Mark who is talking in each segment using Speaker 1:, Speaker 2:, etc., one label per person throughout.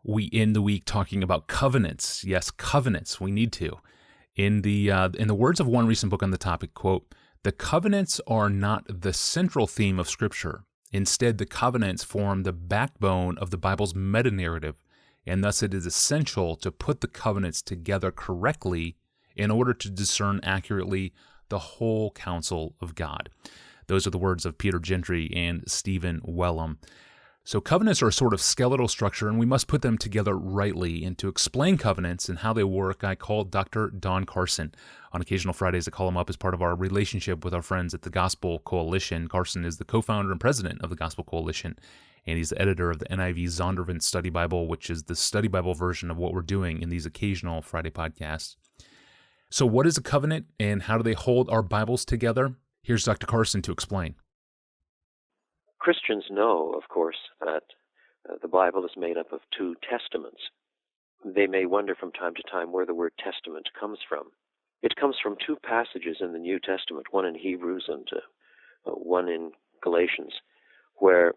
Speaker 1: We end the week talking about covenants. Yes, covenants. We need to. In the words of one recent book on the topic, quote, "The covenants are not the central theme of Scripture. Instead, the covenants form the backbone of the Bible's meta-narrative, and thus it is essential to put the covenants together correctly in order to discern accurately the whole counsel of God." Those are the words of Peter Gentry and Stephen Wellum. So covenants are a sort of skeletal structure, and we must put them together rightly. And to explain covenants and how they work, I called Dr. Don Carson. On occasional Fridays, I call him up as part of our relationship with our friends at the Gospel Coalition. Carson is the co-founder and president of the Gospel Coalition, and he's the editor of the NIV Zondervan Study Bible, which is the study Bible version of what we're doing in these occasional Friday podcasts. So what is a covenant, and how do they hold our Bibles together? Here's Dr. Carson to explain.
Speaker 2: Christians know, of course, that the Bible is made up of two testaments. They may wonder from time to time where the word testament comes from. It comes from two passages in the New Testament, one in Hebrews and one in Galatians, where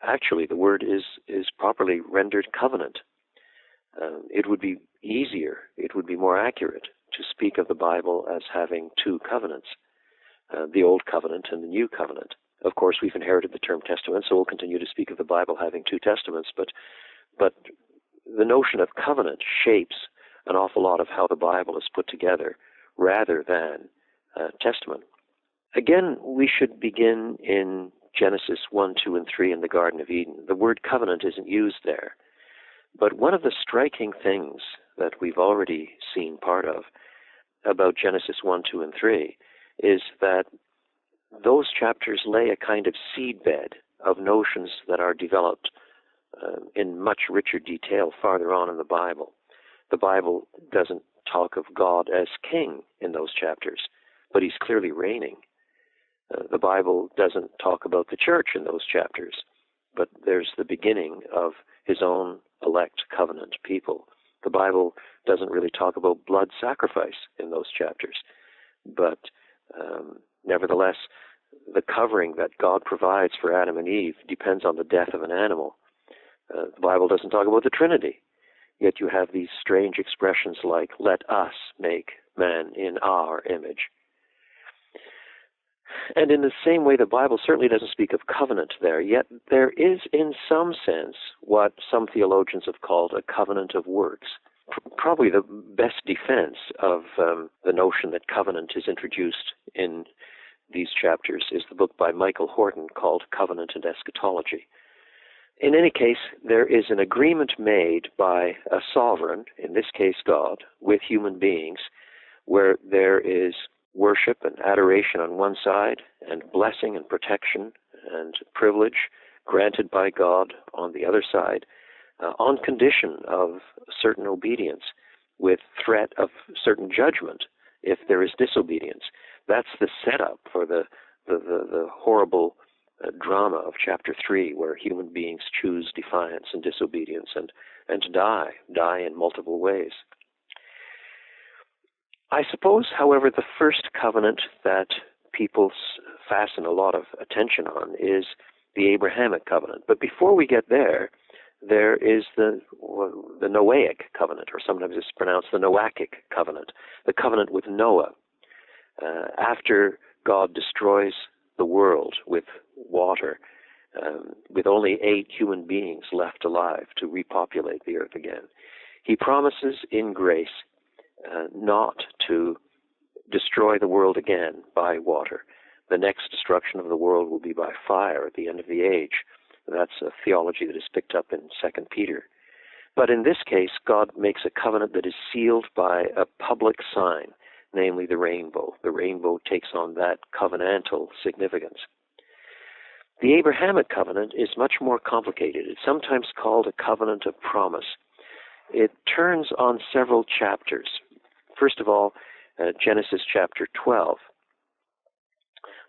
Speaker 2: actually the word is properly rendered covenant. It would be easier, it would be more accurate to speak of the Bible as having two covenants, the Old Covenant and the New Covenant. Of course, we've inherited the term testament, so we'll continue to speak of the Bible having two testaments, but the notion of covenant shapes an awful lot of how the Bible is put together rather than testament. Again, we should begin in Genesis 1, 2, and 3 in the Garden of Eden. The word covenant isn't used there, but one of the striking things that we've already seen part of about Genesis 1, 2, and 3 is that those chapters lay a kind of seedbed of notions that are developed in much richer detail farther on in the Bible. The Bible doesn't talk of God as king in those chapters, but he's clearly reigning. The Bible doesn't talk about the church in those chapters, but there's the beginning of his own elect covenant people. The Bible doesn't really talk about blood sacrifice in those chapters, but nevertheless, the covering that God provides for Adam and Eve depends on the death of an animal. The Bible doesn't talk about the Trinity, yet you have these strange expressions like, "Let us make man in our image." And in the same way, the Bible certainly doesn't speak of covenant there, yet there is in some sense what some theologians have called a covenant of works. Probably the best defense of the notion that covenant is introduced in these chapters is the book by Michael Horton called Covenant and Eschatology. In any case, there is an agreement made by a sovereign, in this case God, with human beings, where there is worship and adoration on one side, and blessing and protection and privilege granted by God on the other side, on condition of certain obedience, with threat of certain judgment if there is disobedience. That's the setup for the horrible drama of chapter 3, where human beings choose defiance and disobedience and die in multiple ways. I suppose, however, the first covenant that people fasten a lot of attention on is the Abrahamic covenant. But before we get there, there is the Noahic covenant, or sometimes it's pronounced the Noahic covenant, the covenant with Noah. After God destroys the world with water, with only 8 human beings left alive to repopulate the earth again, he promises in grace not to destroy the world again by water. The next destruction of the world will be by fire at the end of the age. That's a theology that is picked up in 2 Peter. But in this case, God makes a covenant that is sealed by a public sign, namely the rainbow. The rainbow takes on that covenantal significance. The Abrahamic covenant is much more complicated. It's sometimes called a covenant of promise. It turns on several chapters. First of all, Genesis chapter 12.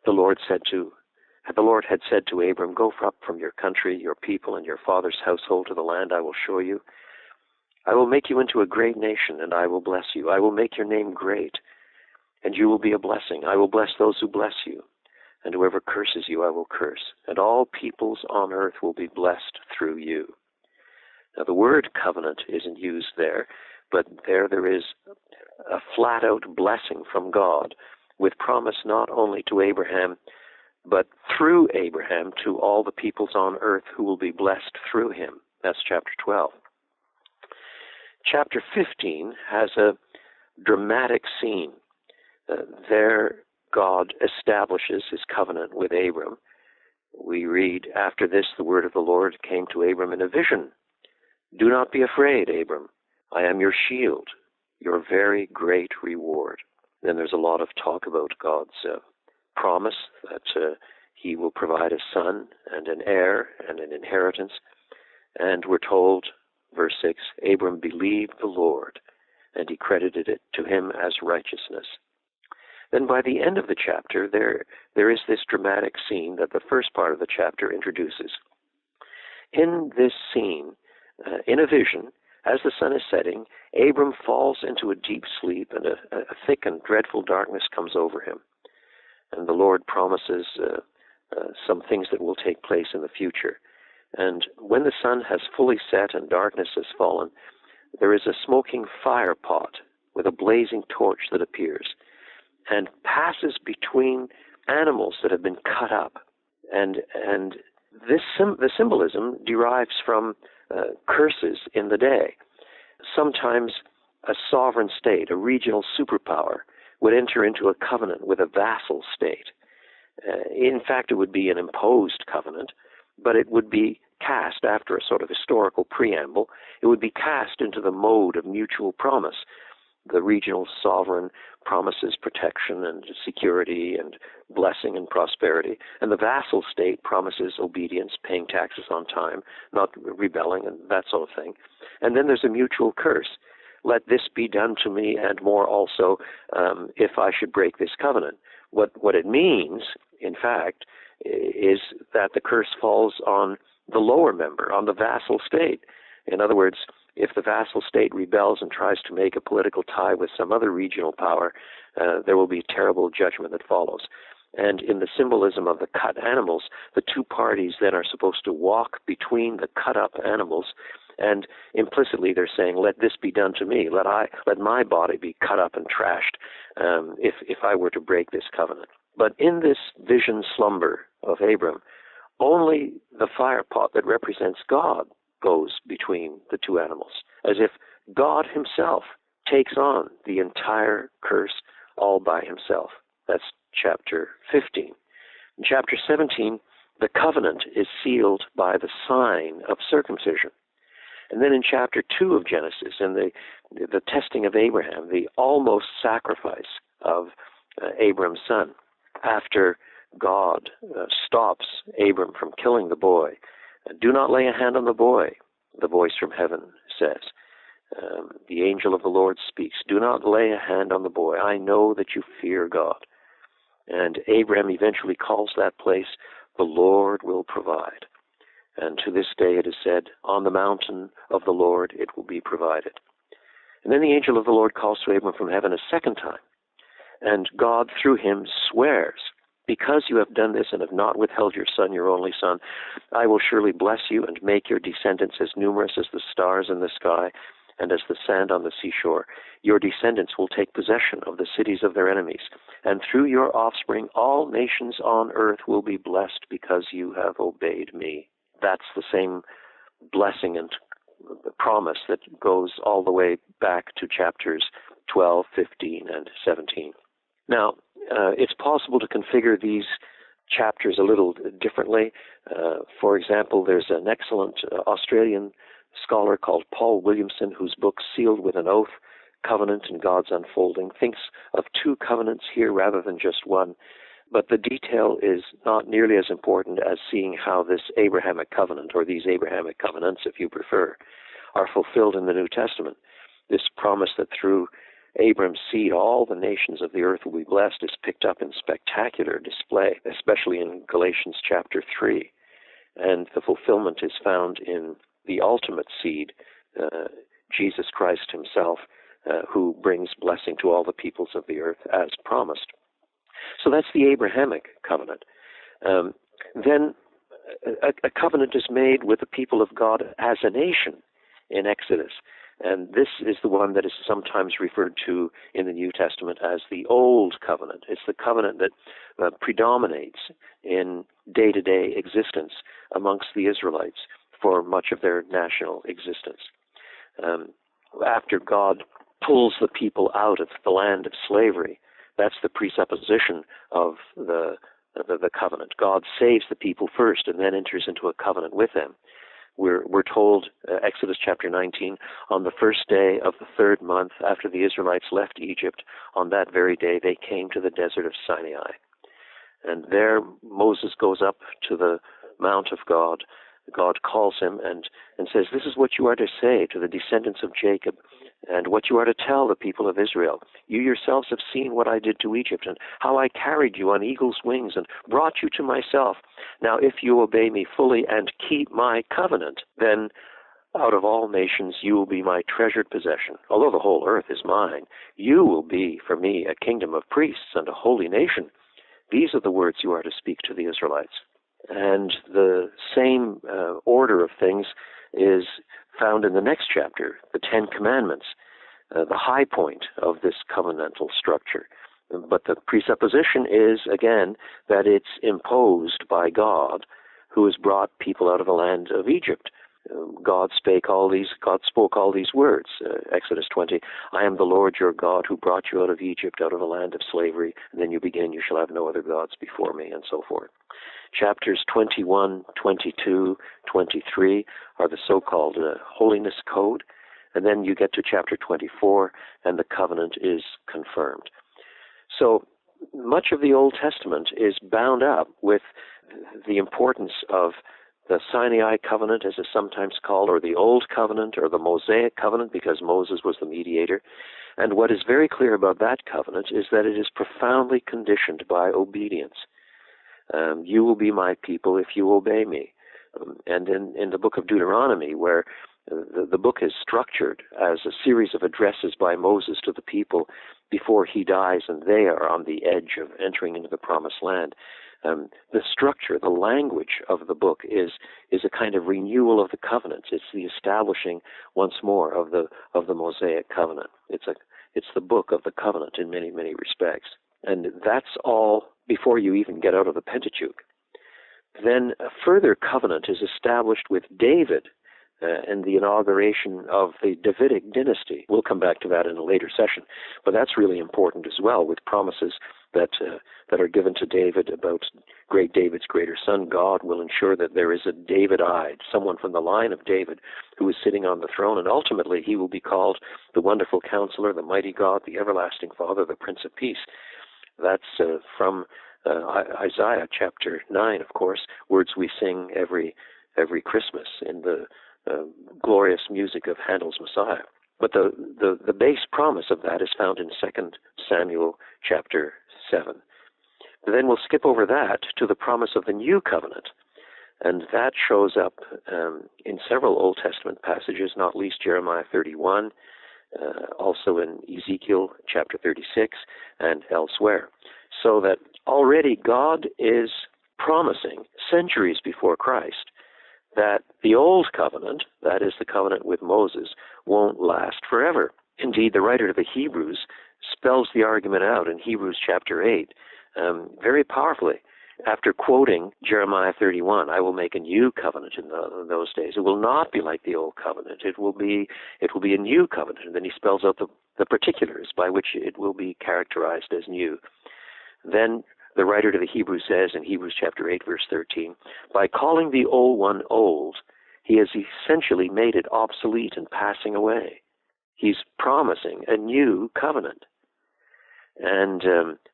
Speaker 2: The Lord had said to Abram, "Go up from your country, your people, and your father's household to the land I will show you. I will make you into a great nation, and I will bless you. I will make your name great, and you will be a blessing. I will bless those who bless you, and whoever curses you I will curse, and all peoples on earth will be blessed through you." Now, the word covenant isn't used there, but there is a flat-out blessing from God with promise not only to Abraham, but through Abraham to all the peoples on earth who will be blessed through him. That's chapter 12. Chapter 15 has a dramatic scene. There, God establishes his covenant with Abram. We read, "After this, the word of the Lord came to Abram in a vision. 'Do not be afraid, Abram. I am your shield, your very great reward.'" Then there's a lot of talk about God's promise that he will provide a son and an heir and an inheritance. And we're told, verse 6, "Abram believed the Lord, and he credited it to him as righteousness." Then by the end of the chapter, there is this dramatic scene that the first part of the chapter introduces. In this scene, in a vision, as the sun is setting, Abram falls into a deep sleep, and a thick and dreadful darkness comes over him. And the Lord promises some things that will take place in the future. And when the sun has fully set and darkness has fallen, there is a smoking fire pot with a blazing torch that appears and passes between animals that have been cut up. And the symbolism derives from curses in the day. Sometimes a sovereign state, a regional superpower, would enter into a covenant with a vassal state. In fact, it would be an imposed covenant, but it would be cast after a sort of historical preamble. It would be cast into the mode of mutual promise. The regional sovereign promises protection and security and blessing and prosperity, and the vassal state promises obedience, paying taxes on time, not rebelling, and that sort of thing. And then there's a mutual curse. "Let this be done to me and more also if I should break this covenant." What it means, in fact, is that the curse falls on the lower member, on the vassal state. In other words, if the vassal state rebels and tries to make a political tie with some other regional power, there will be terrible judgment that follows. And in the symbolism of the cut animals, the two parties then are supposed to walk between the cut-up animals, and implicitly they're saying, "Let this be done to me. Let my body be cut up and trashed if I were to break this covenant." But in this vision slumber of Abram, only the fire pot that represents God goes between the two animals, as if God himself takes on the entire curse all by himself. That's chapter 15. In chapter 17, the covenant is sealed by the sign of circumcision. And then in chapter 2 of Genesis, in the testing of Abraham, the almost sacrifice of Abram's son, after God stops Abram from killing the boy, "Do not lay a hand on the boy," the voice from heaven says. The angel of the Lord speaks, "Do not lay a hand on the boy. I know that you fear God." And Abraham eventually calls that place, "The Lord will provide." And to this day it is said, "On the mountain of the Lord it will be provided." And then the angel of the Lord calls to Abram from heaven a second time. And God, through him, swears, "Because you have done this and have not withheld your son, your only son, I will surely bless you and make your descendants as numerous as the stars in the sky and as the sand on the seashore. Your descendants will take possession of the cities of their enemies, and through your offspring all nations on earth will be blessed because you have obeyed me." That's the same blessing and promise that goes all the way back to chapters 12, 15, and 17. Now, it's possible to configure these chapters a little differently. For example, there's an excellent Australian scholar called Paul Williamson, whose book, Sealed with an Oath, Covenant and God's Unfolding, thinks of two covenants here rather than just one. But the detail is not nearly as important as seeing how this Abrahamic covenant, or these Abrahamic covenants, if you prefer, are fulfilled in the New Testament. This promise that through Abram's seed all the nations of the earth will be blessed is picked up in spectacular display, especially in Galatians chapter 3. And the fulfillment is found in the ultimate seed, Jesus Christ himself, who brings blessing to all the peoples of the earth as promised. So that's the Abrahamic covenant. Then a covenant is made with the people of God as a nation in Exodus. And this is the one that is sometimes referred to in the New Testament as the Old Covenant. It's the covenant that predominates in day-to-day existence amongst the Israelites for much of their national existence. After God pulls the people out of the land of slavery, that's the presupposition of the covenant. God saves the people first and then enters into a covenant with them. We're told, Exodus chapter 19, on the first day of the third month after the Israelites left Egypt, on that very day they came to the desert of Sinai. And there Moses goes up to the Mount of God. God calls him and says, this is what you are to say to the descendants of Jacob, and what you are to tell the people of Israel. You yourselves have seen what I did to Egypt, and how I carried you on eagle's wings and brought you to myself. Now if you obey me fully and keep my covenant, then out of all nations you will be my treasured possession. Although the whole earth is mine, you will be for me a kingdom of priests and a holy nation. These are the words you are to speak to the Israelites. And the same order of things is found in the next chapter, the Ten Commandments, the high point of this covenantal structure. But the presupposition is, again, that it's imposed by God, who has brought people out of the land of Egypt. God spoke all these words. Exodus 20, I am the Lord your God who brought you out of Egypt, out of the land of slavery. And then you begin, you shall have no other gods before me, and so forth. Chapters 21, 22, 23 are the so-called Holiness Code. And then you get to chapter 24, and the covenant is confirmed. So much of the Old Testament is bound up with the importance of the Sinai covenant, as it's sometimes called, or the Old Covenant, or the Mosaic covenant, because Moses was the mediator. And what is very clear about that covenant is that it is profoundly conditioned by obedience. You will be my people if you obey me. And in the book of Deuteronomy, where the book is structured as a series of addresses by Moses to the people before he dies and they are on the edge of entering into the promised land, the structure, the language of the book is a kind of renewal of the covenants. It's the establishing once more of the Mosaic covenant. It's the book of the covenant in many, many respects. And that's all before you even get out of the Pentateuch. Then a further covenant is established with David and the inauguration of the Davidic dynasty. We'll come back to that in a later session, but that's really important as well, with promises that are given to David about great David's greater son. God will ensure that there is a Davidite, someone from the line of David, who is sitting on the throne, and ultimately he will be called the Wonderful Counselor, the Mighty God, the Everlasting Father, the Prince of Peace. That's from Isaiah chapter 9, of course, words we sing every Christmas in the glorious music of Handel's Messiah. But the base promise of that is found in 2 Samuel chapter 7. Then we'll skip over that to the promise of the new covenant. And that shows up in several Old Testament passages, not least Jeremiah 31, also in Ezekiel chapter 36, and elsewhere. So that already God is promising, centuries before Christ, that the old covenant, that is the covenant with Moses, won't last forever. Indeed, the writer to the Hebrews spells the argument out in Hebrews chapter 8 very powerfully. After quoting Jeremiah 31, I will make a new covenant in those days. It will not be like the old covenant. It will be a new covenant. And then he spells out the particulars by which it will be characterized as new. Then the writer to the Hebrews says in Hebrews chapter 8, verse 13, by calling the old one old, he has essentially made it obsolete and passing away. He's promising a new covenant. And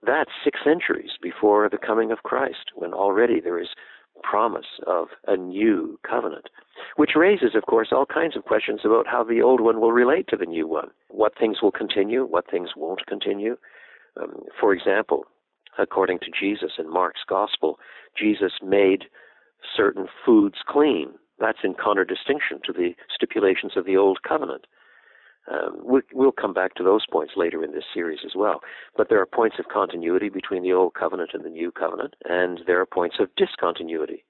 Speaker 2: that's 6 centuries before the coming of Christ, when already there is promise of a new covenant, which raises, of course, all kinds of questions about how the old one will relate to the new one. What things will continue, what things won't continue. For example, according to Jesus in Mark's Gospel, Jesus made certain foods clean. That's in contradistinction to the stipulations of the Old Covenant. We'll come back to those points later in this series as well. But there are points of continuity between the Old Covenant and the New Covenant, and there are points of discontinuity.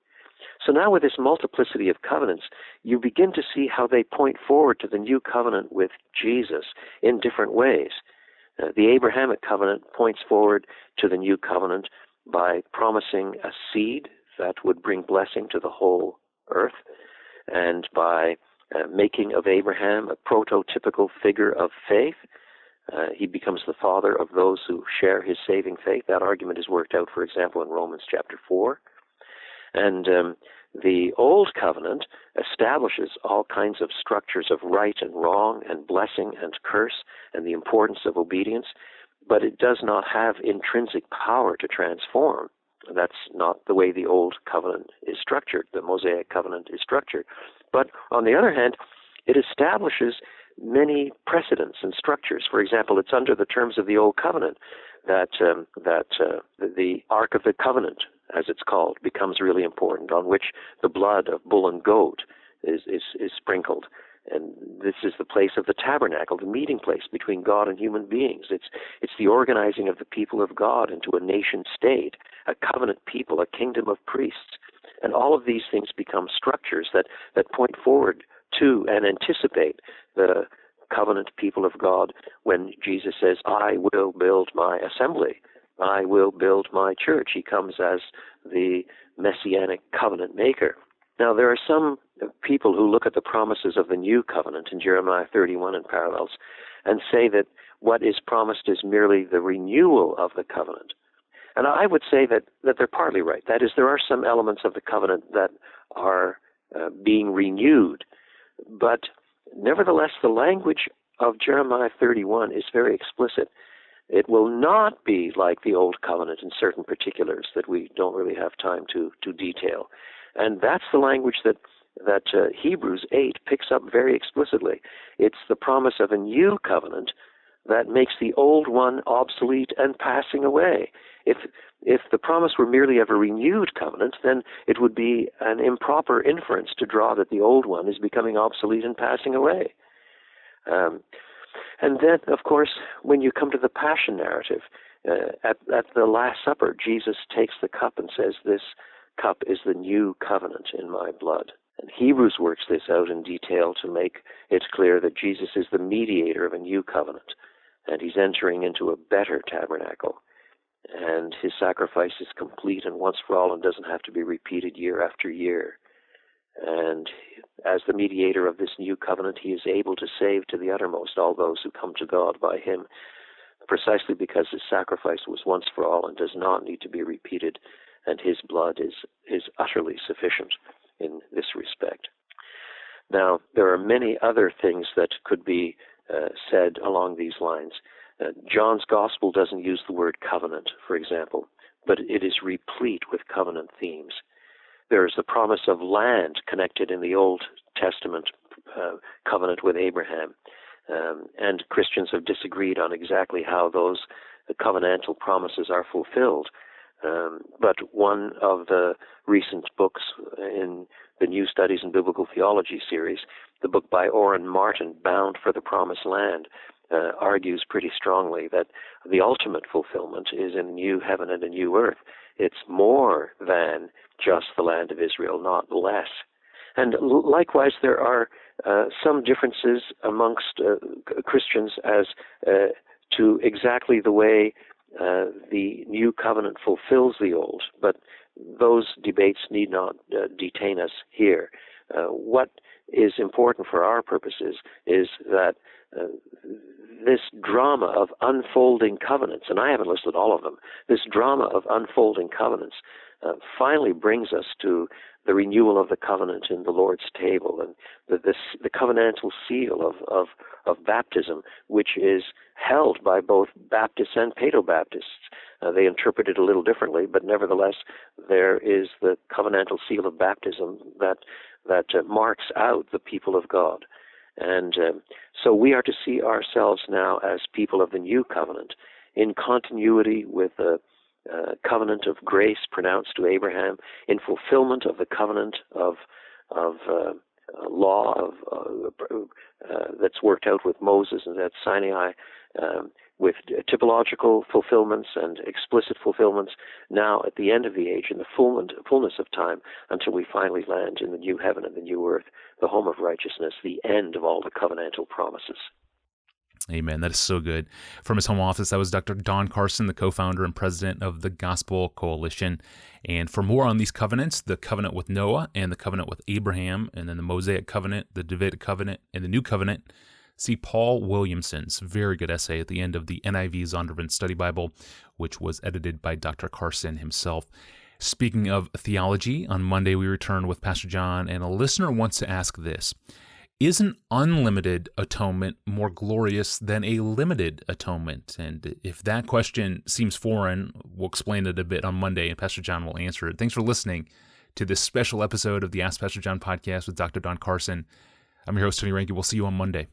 Speaker 2: So now with this multiplicity of covenants, you begin to see how they point forward to the new covenant with Jesus in different ways. The Abrahamic covenant points forward to the new covenant by promising a seed that would bring blessing to the whole earth, and by making of Abraham a prototypical figure of faith. He becomes the father of those who share his saving faith. That argument is worked out, for example, in Romans chapter 4. And the Old Covenant establishes all kinds of structures of right and wrong and blessing and curse and the importance of obedience, but it does not have intrinsic power to transform. That's not the way the Old Covenant is structured. The Mosaic Covenant is structured. But on the other hand, it establishes many precedents and structures. For example, it's under the terms of the Old Covenant that the Ark of the Covenant, as it's called, becomes really important, on which the blood of bull and goat is sprinkled. And this is the place of the tabernacle, the meeting place between God and human beings. It's the organizing of the people of God into a nation state, a covenant people, a kingdom of priests. And all of these things become structures that point forward to and anticipate the covenant people of God when Jesus says, I will build my assembly. I will build my church. He comes as the messianic covenant maker. Now, there are some people who look at the promises of the new covenant in Jeremiah 31 and parallels and say that what is promised is merely the renewal of the covenant. And I would say that they're partly right. That is, there are some elements of the covenant that are being renewed. But nevertheless, the language of Jeremiah 31 is very explicit. It will not be like the Old Covenant in certain particulars that we don't really have time to detail. And that's the language that Hebrews 8 picks up very explicitly. It's the promise of a new covenant that makes the old one obsolete and passing away. If the promise were merely of a renewed covenant, then it would be an improper inference to draw that the old one is becoming obsolete and passing away. And then, of course, when you come to the Passion narrative, at the Last Supper, Jesus takes the cup and says, this cup is the new covenant in my blood. And Hebrews works this out in detail to make it clear that Jesus is the mediator of a new covenant, and he's entering into a better tabernacle. And his sacrifice is complete and once for all and doesn't have to be repeated year after year. And as the mediator of this new covenant, he is able to save to the uttermost all those who come to God by him, precisely because his sacrifice was once for all and does not need to be repeated, and his blood is utterly sufficient in this respect. Now, there are many other things that could be said along these lines. John's Gospel doesn't use the word covenant, for example, but it is replete with covenant themes. There is the promise of land connected in the Old Testament covenant with Abraham, and Christians have disagreed on exactly how those covenantal promises are fulfilled. But one of the recent books in the New Studies in Biblical Theology series, the book by Orrin Martin, Bound for the Promised Land, argues pretty strongly that the ultimate fulfillment is in a new heaven and a new earth. It's more than just the land of Israel, not less. And likewise, there are some differences amongst Christians as to exactly the way the new covenant fulfills the old, but those debates need not detain us here. What is important for our purposes is that this drama of unfolding covenants, and I haven't listed all of them, this drama of unfolding covenants finally brings us to the renewal of the covenant in the Lord's table, and the covenantal seal of baptism, which is held by both Baptists and Paedo-Baptists. They interpret it a little differently, but nevertheless, there is the covenantal seal of baptism that marks out the people of God. And so we are to see ourselves now as people of the new covenant, in continuity with the covenant of grace pronounced to Abraham, in fulfillment of the covenant of law that's worked out with Moses and at Sinai. with typological fulfillments and explicit fulfillments now at the end of the age, in the fullness of time, until we finally land in the new heaven and the new earth, the home of righteousness, the end of all the covenantal promises.
Speaker 1: Amen. That is so good. From his home office, that was Dr. Don Carson, the co-founder and president of the Gospel Coalition. And for more on these covenants, the covenant with Noah and the covenant with Abraham, and then the Mosaic covenant, the Davidic covenant, and the New Covenant, see Paul Williamson's very good essay at the end of the NIV Zondervan Study Bible, which was edited by Dr. Carson himself. Speaking of theology, on Monday we return with Pastor John, and a listener wants to ask this: is an unlimited atonement more glorious than a limited atonement? And if that question seems foreign, we'll explain it a bit on Monday, and Pastor John will answer it. Thanks for listening to this special episode of the Ask Pastor John podcast with Dr. Don Carson. I'm your host, Tony Rankin. We'll see you on Monday.